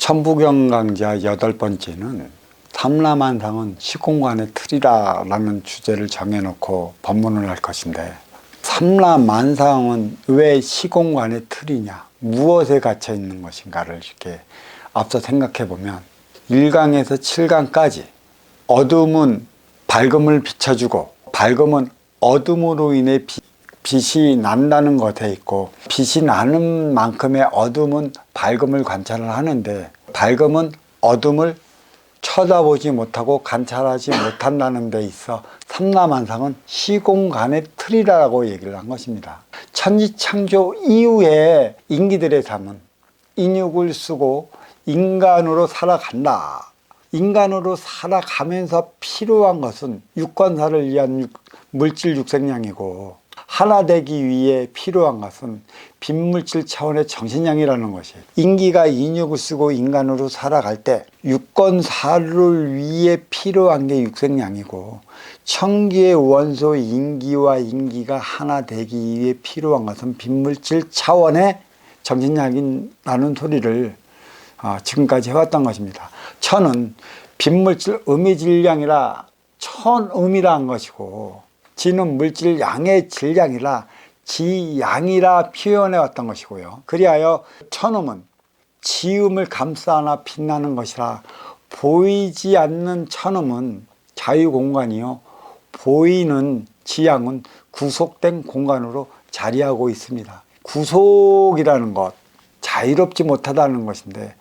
천부경 강좌 8번째는 삼라만상은 시공간의 틀이라는 주제를 정해놓고 법문을 할 것인데, 삼라만상은 왜 시공간의 틀이냐, 무엇에 갇혀 있는 것인가를 이렇게 앞서 생각해 보면, 1강에서 7강까지 어둠은 밝음을 비춰주고 밝음은 어둠으로 인해 빛이 난다는 것에 있고, 빛이 나는 만큼의 어둠은 밝음을 관찰을 하는데, 밝음은 어둠을 쳐다보지 못하고 관찰하지 못한다는 데 있어 삼라만상은 시공간의 틀이라고 얘기를 한 것입니다. 천지창조 이후에 인기들의 삶은 인육을 쓰고 인간으로 살아간다. 인간으로 살아가면서 필요한 것은 육건사를 위한 물질 육생량이고, 하나 되기 위해 필요한 것은 빈물질 차원의 정신량이라는 것이, 인기가 인육을 쓰고 인간으로 살아갈 때 육건사를 위해 필요한 게 육생량이고, 천기의 원소 인기와 인기가 하나 되기 위해 필요한 것은 빈물질 차원의 정신량이라는 소리를 지금까지 해왔던 것입니다. 천은 빈물질 음의 질량이라 천음이라는 것이고, 지는 물질 양의 질량이라 지양이라 표현해 왔던 것이고요. 그리하여 천음은 지음을 감싸나 빛나는 것이라, 보이지 않는 천음은 자유공간이요, 보이는 지양은 구속된 공간으로 자리하고 있습니다. 구속이라는 것, 자유롭지 못하다는 것인데,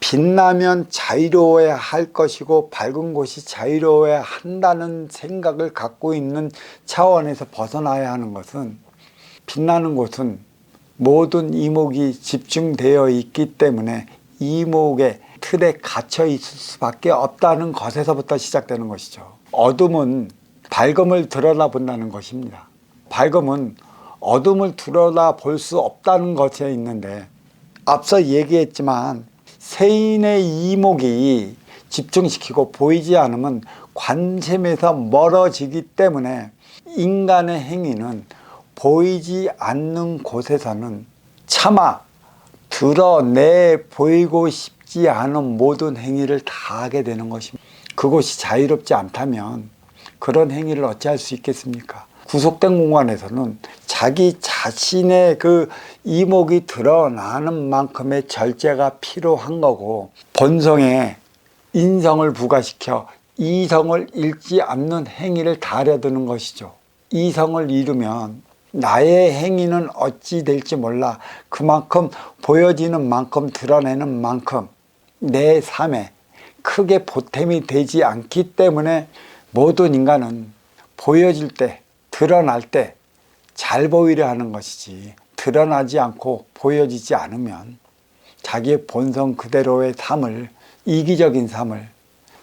빛나면 자유로워야 할 것이고 밝은 곳이 자유로워야 한다는 생각을 갖고 있는 차원에서 벗어나야 하는 것은, 빛나는 곳은 모든 이목이 집중되어 있기 때문에 이목의 틀에 갇혀 있을 수밖에 없다는 것에서부터 시작되는 것이죠. 어둠은 밝음을 드러나본다는 것입니다. 밝음은 어둠을 드러나볼 수 없다는 것에 있는데, 앞서 얘기했지만 세인의 이목이 집중시키고 보이지 않으면 관sem에서 멀어지기 때문에, 인간의 행위는 보이지 않는 곳에서는 차마 드러내 보이고 싶지 않은 모든 행위를 다 하게 되는 것입니다. 그곳이 자유롭지 않다면 그런 행위를 어찌할 수 있겠습니까? 구속된 공간에서는 자기 자신의 그 이목이 드러나는 만큼의 절제가 필요한 거고, 본성에 인성을 부과시켜 이성을 잃지 않는 행위를 다 하려드는 것이죠. 이성을 잃으면 나의 행위는 어찌 될지 몰라, 그만큼 보여지는 만큼 드러내는 만큼 내 삶에 크게 보탬이 되지 않기 때문에, 모든 인간은 보여질 때, 드러날 때 잘 보이려 하는 것이지, 드러나지 않고 보여지지 않으면 자기의 본성 그대로의 삶을, 이기적인 삶을,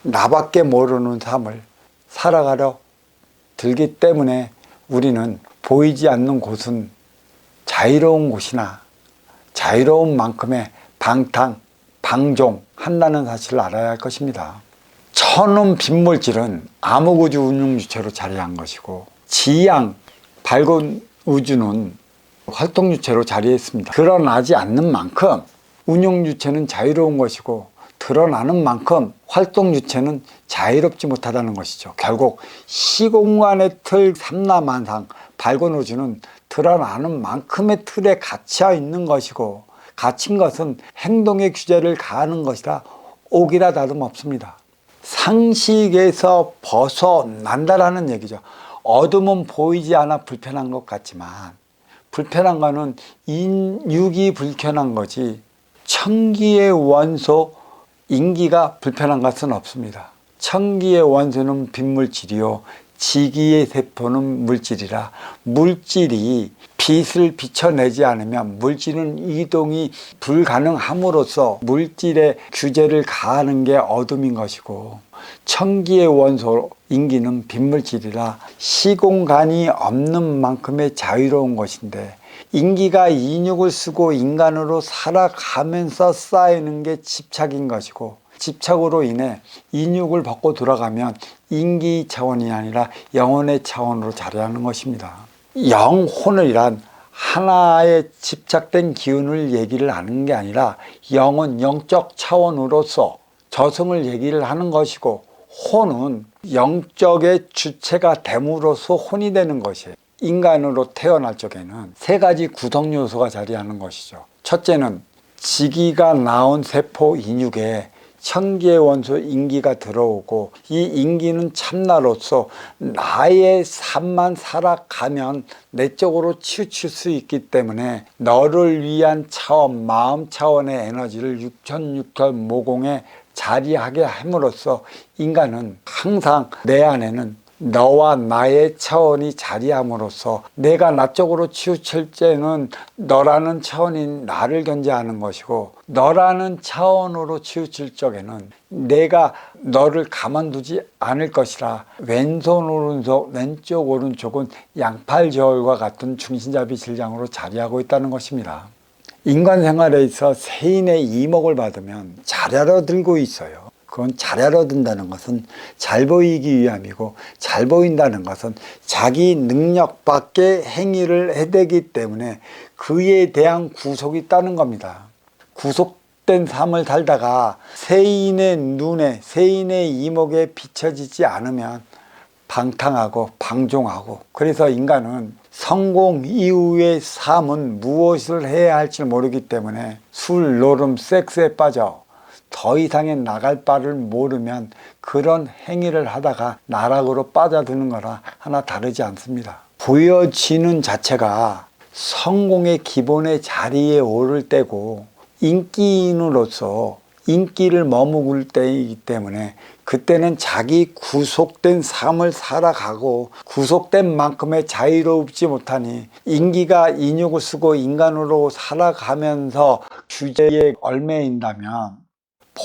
나밖에 모르는 삶을 살아가려 들기 때문에, 우리는 보이지 않는 곳은 자유로운 곳이나 자유로운 만큼의 방종한다는 사실을 알아야 할 것입니다. 천음 빈물질은 암흑우주 운용주체로 자리한 것이고, 지양 밝은 우주는 활동주체로 자리했습니다. 드러나지 않는 만큼 운용주체는 자유로운 것이고, 드러나는 만큼 활동주체는 자유롭지 못하다는 것이죠. 결국 시공간의 틀 삼라만상, 밝은 우주는 드러나는 만큼의 틀에 갇혀 있는 것이고, 갇힌 것은 행동의 규제를 가하는 것이라 옥이라 다름없습니다. 상식에서 벗어난다라는 얘기죠. 어둠은 보이지 않아 불편한 것 같지만, 불편한 거는 인육이 불편한 거지, 천기의 원소 인기가 불편한 것은 없습니다. 천기의 원소는 빈물질이요, 지기의 세포는 물질이라, 물질이 빛을 비춰내지 않으면 물질은 이동이 불가능함으로써 물질의 규제를 가하는 게 어둠인 것이고, 천기의 원소 인기는 빈물질이라 시공간이 없는 만큼의 자유로운 것인데, 인기가 인육을 쓰고 인간으로 살아가면서 쌓이는 게 집착인 것이고, 집착으로 인해 인육을 벗고 돌아가면 인기 차원이 아니라 영혼의 차원으로 자리하는 것입니다. 영혼이란 하나에 집착된 기운을 얘기를 하는 게 아니라 영은 영적 차원으로서 저승을 얘기를 하는 것이고, 혼은 영적의 주체가 됨으로써 혼이 되는 것이에요. 인간으로 태어날 적에는 세 가지 구성 요소가 자리하는 것이죠. 첫째는 지기가 낳은 세포 인육에 천기의 원소 인기가 들어오고, 이 인기는 참나로서 나의 삶만 살아가면 내 쪽으로 치우칠 수 있기 때문에 너를 위한 차원, 마음 차원의 에너지를 육천육혈 모공에 자리하게 함으로써 인간은 항상 내 안에는 너와 나의 차원이 자리함으로써 내가 나 쪽으로 치우칠 때는 너라는 차원이 나를 견제하는 것이고, 너라는 차원으로 치우칠 적에는 내가 너를 가만두지 않을 것이라, 왼손 오른손 왼쪽 오른쪽은 양팔 저울과 같은 중심잡이 질량으로 자리하고 있다는 것입니다. 인간 생활에 있어 세인의 이목을 받으면 잘 알아들고 있어요. 그건 잘 알아든다는 것은 잘 보이기 위함이고, 잘 보인다는 것은 자기 능력 밖의 행위를 해대기 때문에 그에 대한 구속이 있다는 겁니다. 구속된 삶을 살다가 세인의 눈에, 세인의 이목에 비춰지지 않으면 방탕하고 방종하고, 그래서 인간은 성공 이후의 삶은 무엇을 해야 할지 모르기 때문에 술, 노름, 섹스에 빠져 더 이상의 나갈 바를 모르면 그런 행위를 하다가 나락으로 빠져드는 거나 하나 다르지 않습니다. 보여지는 자체가 성공의 기본의 자리에 오를 때고, 인기인으로서 인기를 머무를 때이기 때문에 그때는 자기 구속된 삶을 살아가고, 구속된 만큼의 자유롭지 못하니 인기가 인육을 쓰고 인간으로 살아가면서 주제에 얽매인다면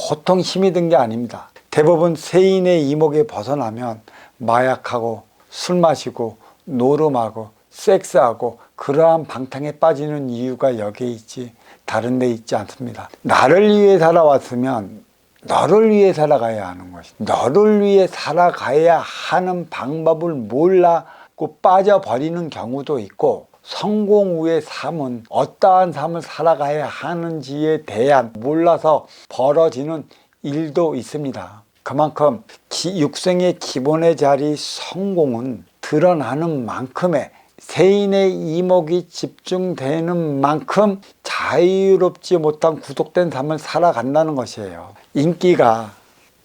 보통 힘이 든 게 아닙니다. 대부분 세인의 이목에 벗어나면 마약하고 술 마시고 노름하고 섹스하고 그러한 방탕에 빠지는 이유가 여기에 있지 다른 데 있지 않습니다. 나를 위해 살아왔으면 너를 위해 살아가야 하는 것이다. 너를 위해 살아가야 하는 방법을 몰라고 빠져버리는 경우도 있고, 성공 후의 삶은 어떠한 삶을 살아가야 하는지에 대한 몰라서 벌어지는 일도 있습니다. 그만큼 육생의 기본의 자리 성공은 드러나는 만큼의, 세인의 이목이 집중되는 만큼 자유롭지 못한 구속된 삶을 살아간다는 것이에요. 인기가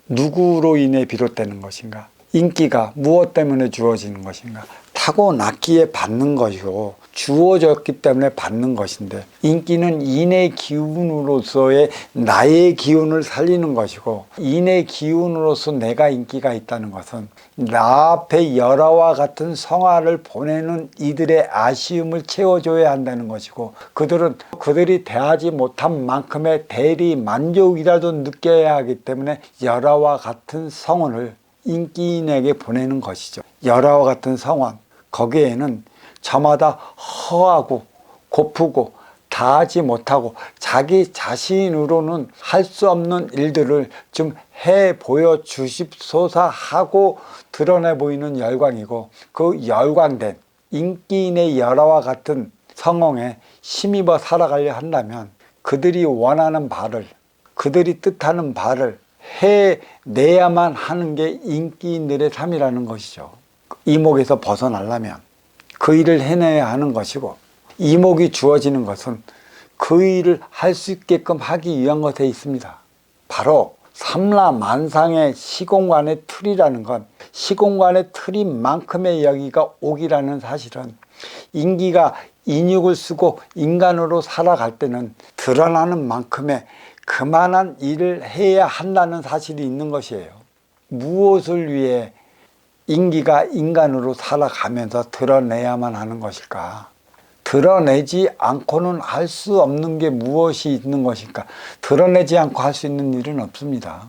누구로 인해 비롯되는 것인가? 인기가 무엇 때문에 주어지는 것인가? 타고났기에 받는 것이고 주어졌기 때문에 받는 것인데, 인기는 인의 기운으로서의 나의 기운을 살리는 것이고, 인의 기운으로서 내가 인기가 있다는 것은 나 앞에 열화와 같은 성화를 보내는 이들의 아쉬움을 채워줘야 한다는 것이고, 그들이 대하지 못한 만큼의 대리 만족이라도 느껴야 하기 때문에 열화와 같은 성원을 인기인에게 보내는 것이죠. 열화와 같은 성원, 거기에는 저마다 허하고 고프고 다하지 못하고 자기 자신으로는 할 수 없는 일들을 좀 해 보여 주십소서 하고 드러내 보이는 열광이고, 그 열광된 인기인의 열화와 같은 성공에 힘입어 살아가려 한다면 그들이 원하는 바를, 그들이 뜻하는 바를 해내야만 하는 게 인기인들의 삶이라는 것이죠. 이목에서 벗어나려면 그 일을 해내야 하는 것이고, 이목이 주어지는 것은 그 일을 할 수 있게끔 하기 위한 것에 있습니다. 바로 삼라만상의 시공간의 틀이라는 건, 시공간의 틀인 만큼의 여기가 옥이라는 사실은, 인기가 인육을 쓰고 인간으로 살아갈 때는 드러나는 만큼의 그만한 일을 해야 한다는 사실이 있는 것이에요. 무엇을 위해 인기가 인간으로 살아가면서 드러내야만 하는 것일까? 드러내지 않고는 할 수 없는 게 무엇이 있는 것일까? 드러내지 않고 할 수 있는 일은 없습니다.